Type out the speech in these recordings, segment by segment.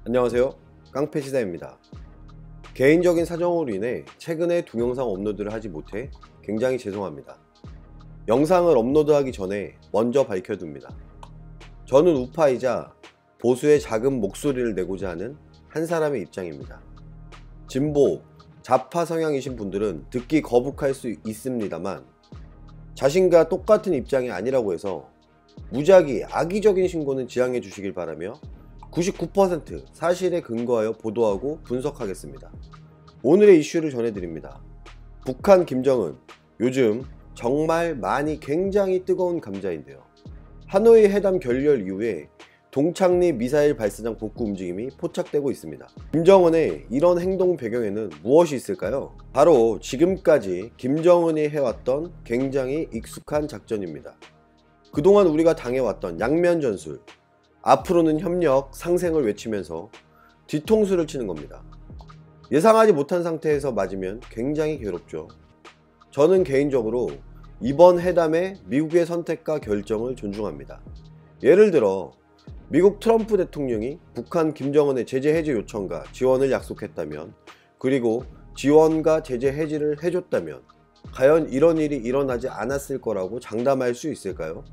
안녕하세요, 깡패시사입니다. 개인적인 사정으로 인해 최근에 동영상 업로드를 하지 못해 굉장히 죄송합니다. 영상을 업로드하기 전에 먼저 밝혀둡니다. 저는 우파이자 보수의 작은 목소리를 내고자 하는 한 사람의 입장입니다. 진보, 좌파 성향이신 분들은 듣기 거북할 수 있습니다만 자신과 똑같은 입장이 아니라고 해서 무작위 악의적인 신고는 지양해 주시길 바라며 99% 사실에 근거하여 보도하고 분석하겠습니다. 오늘의 이슈를 전해드립니다. 북한 김정은, 요즘 정말 많이 굉장히 뜨거운 감자인데요. 하노이 회담 결렬 이후에 동창리 미사일 발사장 복구 움직임이 포착되고 있습니다. 김정은의 이런 행동 배경에는 무엇이 있을까요? 바로 지금까지 김정은이 해왔던 굉장히 익숙한 작전입니다. 그동안 우리가 당해왔던 양면 전술, 앞으로는 협력, 상생을 외치면서 뒤통수를 치는 겁니다. 예상하지 못한 상태에서 맞으면 굉장히 괴롭죠. 저는 개인적으로 이번 회담의 미국의 선택과 결정을 존중합니다. 예를 들어 미국 트럼프 대통령이 북한 김정은의 제재 해지 요청과 지원을 약속했다면, 그리고 지원과 제재 해지를 해줬다면 과연 이런 일이 일어나지 않았을 거라고 장담할 수 있을까요?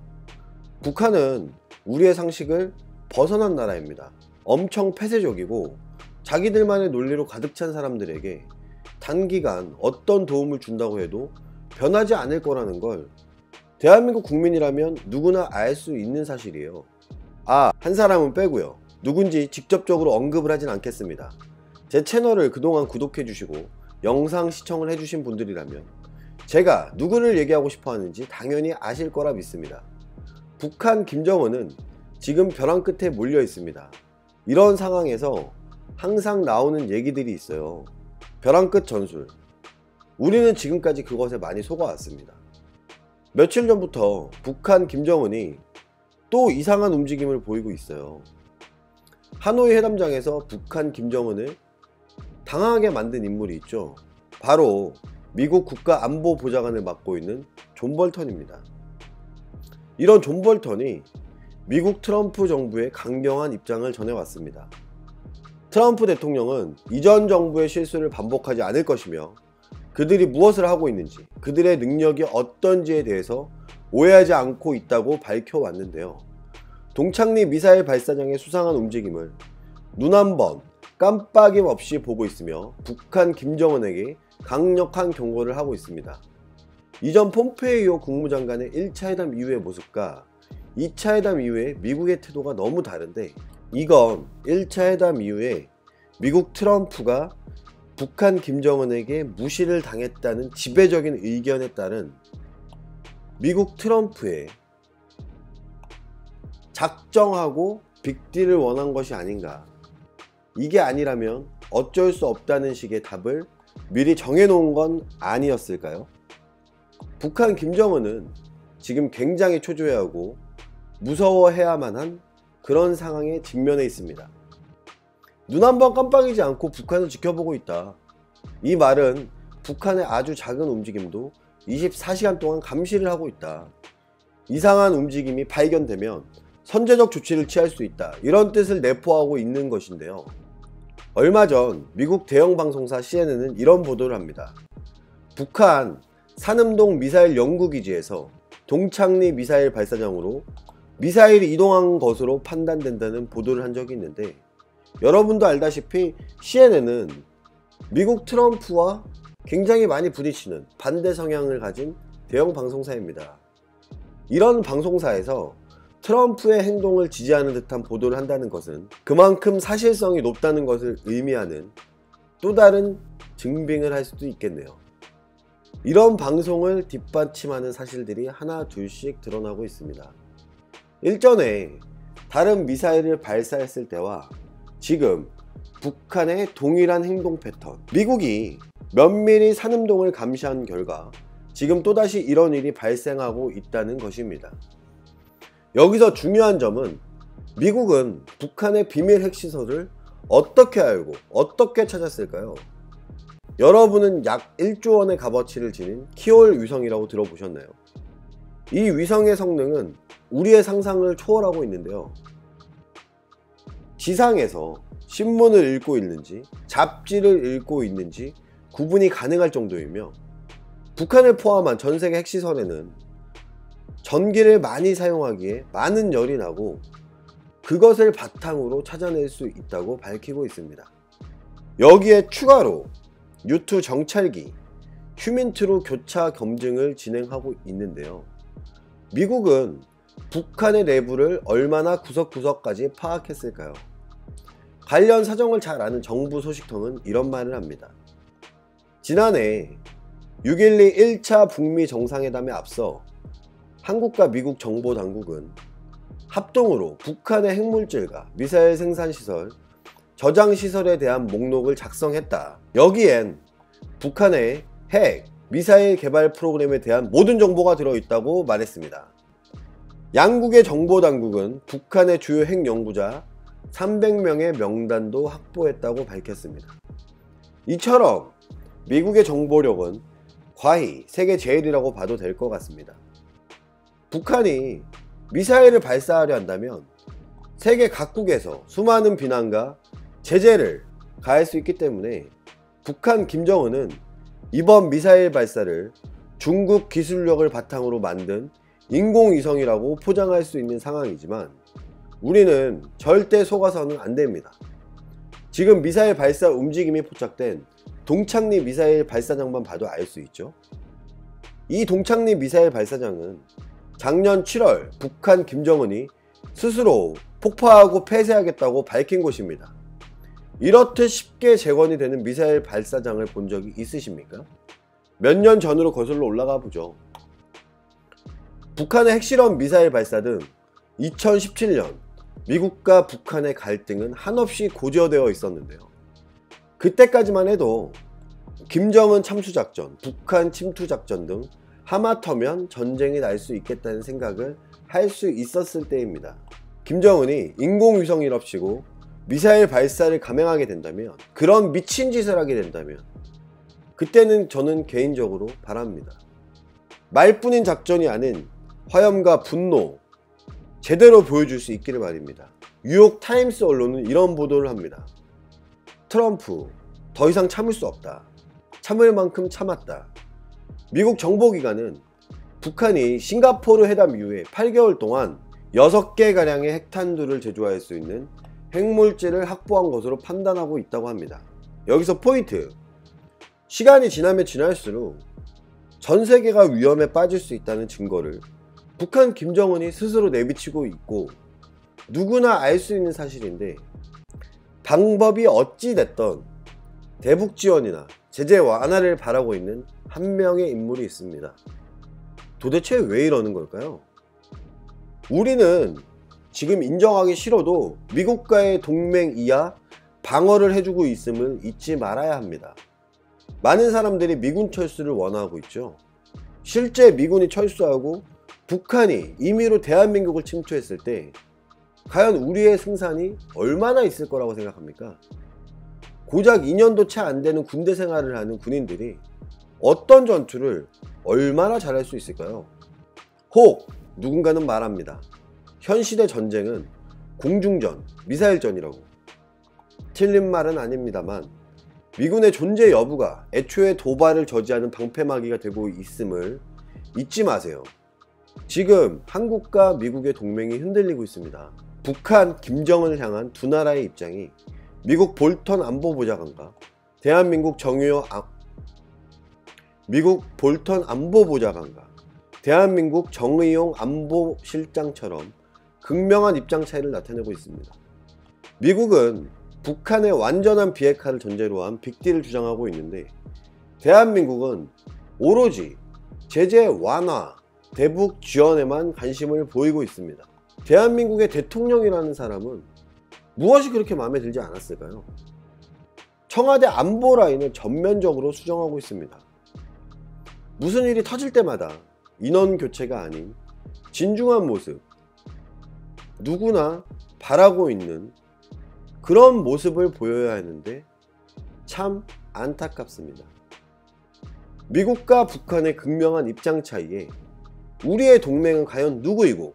북한은 우리의 상식을 벗어난 나라입니다. 엄청 폐쇄적이고 자기들만의 논리로 가득 찬 사람들에게 단기간 어떤 도움을 준다고 해도 변하지 않을 거라는 걸 대한민국 국민이라면 누구나 알 수 있는 사실이에요. 한 사람은 빼고요. 누군지 직접적으로 언급을 하진 않겠습니다. 제 채널을 그동안 구독해 주시고 영상 시청을 해주신 분들이라면 제가 누구를 얘기하고 싶어 하는지 당연히 아실 거라 믿습니다. 북한 김정은은 지금 벼랑 끝에 몰려 있습니다. 이런 상황에서 항상 나오는 얘기들이 있어요. 벼랑 끝 전술. 우리는 지금까지 그것에 많이 속아왔습니다. 며칠 전부터 북한 김정은이 또 이상한 움직임을 보이고 있어요. 하노이 회담장에서 북한 김정은을 당황하게 만든 인물이 있죠. 바로 미국 국가안보보좌관을 맡고 있는 존 볼턴입니다. 이런 존 볼턴이 미국 트럼프 정부의 강경한 입장을 전해왔습니다. 트럼프 대통령은 이전 정부의 실수를 반복하지 않을 것이며 그들이 무엇을 하고 있는지, 그들의 능력이 어떤지에 대해서 오해하지 않고 있다고 밝혀왔는데요. 동창리 미사일 발사장의 수상한 움직임을 눈 한 번 깜빡임 없이 보고 있으며 북한 김정은에게 강력한 경고를 하고 있습니다. 이전 폼페이오 국무장관의 1차 회담 이후의 모습과 2차 회담 이후에 미국의 태도가 너무 다른데, 이건 1차 회담 이후에 미국 트럼프가 북한 김정은에게 무시를 당했다는 지배적인 의견에 따른 미국 트럼프의 작정하고 빅딜을 원한 것이 아닌가. 이게 아니라면 어쩔 수 없다는 식의 답을 미리 정해놓은 건 아니었을까요? 북한 김정은은 지금 굉장히 초조해하고 무서워해야만 한 그런 상황에 직면해 있습니다. 눈 한 번 깜빡이지 않고 북한을 지켜보고 있다. 이 말은 북한의 아주 작은 움직임도 24시간 동안 감시를 하고 있다. 이상한 움직임이 발견되면 선제적 조치를 취할 수 있다. 이런 뜻을 내포하고 있는 것인데요. 얼마 전 미국 대형 방송사 CNN은 이런 보도를 합니다. 북한 산음동 미사일 연구기지에서 동창리 미사일 발사장으로 미사일이 이동한 것으로 판단된다는 보도를 한 적이 있는데, 여러분도 알다시피 CNN은 미국 트럼프와 굉장히 많이 부딪히는 반대 성향을 가진 대형 방송사입니다. 이런 방송사에서 트럼프의 행동을 지지하는 듯한 보도를 한다는 것은 그만큼 사실성이 높다는 것을 의미하는 또 다른 증빙을 할 수도 있겠네요. 이런 방송을 뒷받침하는 사실들이 하나 둘씩 드러나고 있습니다. 일전에 다른 미사일을 발사했을 때와 지금 북한의 동일한 행동 패턴, 미국이 면밀히 산음동을 감시한 결과 지금 또다시 이런 일이 발생하고 있다는 것입니다. 여기서 중요한 점은 미국은 북한의 비밀 핵시설을 어떻게 알고 어떻게 찾았을까요? 여러분은 약 1조 원의 값어치를 지닌 키올 위성이라고 들어보셨나요? 이 위성의 성능은 우리의 상상을 초월하고 있는데요. 지상에서 신문을 읽고 있는지 잡지를 읽고 있는지 구분이 가능할 정도이며, 북한을 포함한 전세계 핵시설에는 전기를 많이 사용하기에 많은 열이 나고 그것을 바탕으로 찾아낼 수 있다고 밝히고 있습니다. 여기에 추가로 U2 정찰기, 휴민트로 교차 검증을 진행하고 있는데요. 미국은 북한의 내부를 얼마나 구석구석까지 파악했을까요? 관련 사정을 잘 아는 정부 소식통은 이런 말을 합니다. 지난해 6.12 1차 북미 정상회담에 앞서 한국과 미국 정보당국은 합동으로 북한의 핵물질과 미사일 생산시설, 저장시설에 대한 목록을 작성했다. 여기엔 북한의 핵, 미사일 개발 프로그램에 대한 모든 정보가 들어있다고 말했습니다. 양국의 정보당국은 북한의 주요 핵 연구자 300명의 명단도 확보했다고 밝혔습니다. 이처럼 미국의 정보력은 과히 세계 제일이라고 봐도 될 것 같습니다. 북한이 미사일을 발사하려 한다면 세계 각국에서 수많은 비난과 제재를 가할 수 있기 때문에 북한 김정은은 이번 미사일 발사를 중국 기술력을 바탕으로 만든 인공위성이라고 포장할 수 있는 상황이지만 우리는 절대 속아서는 안 됩니다. 지금 미사일 발사 움직임이 포착된 동창리 미사일 발사장만 봐도 알 수 있죠. 이 동창리 미사일 발사장은 작년 7월 북한 김정은이 스스로 폭파하고 폐쇄하겠다고 밝힌 곳입니다. 이렇듯 쉽게 재건이 되는 미사일 발사장을 본 적이 있으십니까? 몇 년 전으로 거슬러 올라가 보죠. 북한의 핵실험 미사일 발사 등 2017년 미국과 북한의 갈등은 한없이 고조되어 있었는데요. 그때까지만 해도 김정은 참수작전, 북한 침투작전 등 하마터면 전쟁이 날 수 있겠다는 생각을 할 수 있었을 때입니다. 김정은이 인공위성이랍시고 미사일 발사를 감행하게 된다면, 그런 미친 짓을 하게 된다면 그때는 저는 개인적으로 바랍니다. 말뿐인 작전이 아닌 화염과 분노 제대로 보여줄 수 있기를 말입니다. 뉴욕 타임스 언론은 이런 보도를 합니다. 트럼프 더 이상 참을 수 없다. 참을 만큼 참았다. 미국 정보기관은 북한이 싱가포르 회담 이후에 8개월 동안 6개가량의 핵탄두를 제조할 수 있는 핵물질을 확보한 것으로 판단하고 있다고 합니다. 여기서 포인트! 시간이 지나면 지날수록 전 세계가 위험에 빠질 수 있다는 증거를 북한 김정은이 스스로 내비치고 있고 누구나 알 수 있는 사실인데, 방법이 어찌 됐던 대북 지원이나 제재 완화를 바라고 있는 한 명의 인물이 있습니다. 도대체 왜 이러는 걸까요? 우리는 지금 인정하기 싫어도 미국과의 동맹 이하 방어를 해주고 있음을 잊지 말아야 합니다. 많은 사람들이 미군 철수를 원하고 있죠. 실제 미군이 철수하고 북한이 임의로 대한민국을 침투했을 때 과연 우리의 승산이 얼마나 있을 거라고 생각합니까? 고작 2년도 채 안 되는 군대 생활을 하는 군인들이 어떤 전투를 얼마나 잘할 수 있을까요? 혹 누군가는 말합니다. 현 시대 전쟁은 공중전, 미사일전이라고. 틀린 말은 아닙니다만 미군의 존재 여부가 애초에 도발을 저지하는 방패막이가 되고 있음을 잊지 마세요. 지금 한국과 미국의 동맹이 흔들리고 있습니다. 북한, 김정은을 향한 두 나라의 입장이 미국 볼턴 안보보좌관과 대한민국 대한민국 정의용 안보실장처럼 극명한 입장 차이를 나타내고 있습니다. 미국은 북한의 완전한 비핵화를 전제로 한 빅딜을 주장하고 있는데, 대한민국은 오로지 제재 완화, 대북 지원에만 관심을 보이고 있습니다. 대한민국의 대통령이라는 사람은 무엇이 그렇게 마음에 들지 않았을까요? 청와대 안보 라인을 전면적으로 수정하고 있습니다. 무슨 일이 터질 때마다 인원 교체가 아닌 진중한 모습, 누구나 바라고 있는 그런 모습을 보여야 하는데 참 안타깝습니다. 미국과 북한의 극명한 입장 차이에 우리의 동맹은 과연 누구이고,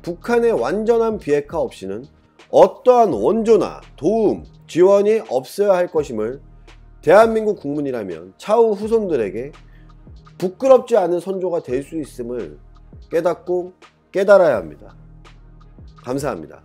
북한의 완전한 비핵화 없이는 어떠한 원조나 도움, 지원이 없어야 할 것임을 대한민국 국민이라면 차후 후손들에게 부끄럽지 않은 선조가 될 수 있음을 깨닫고 깨달아야 합니다. 감사합니다.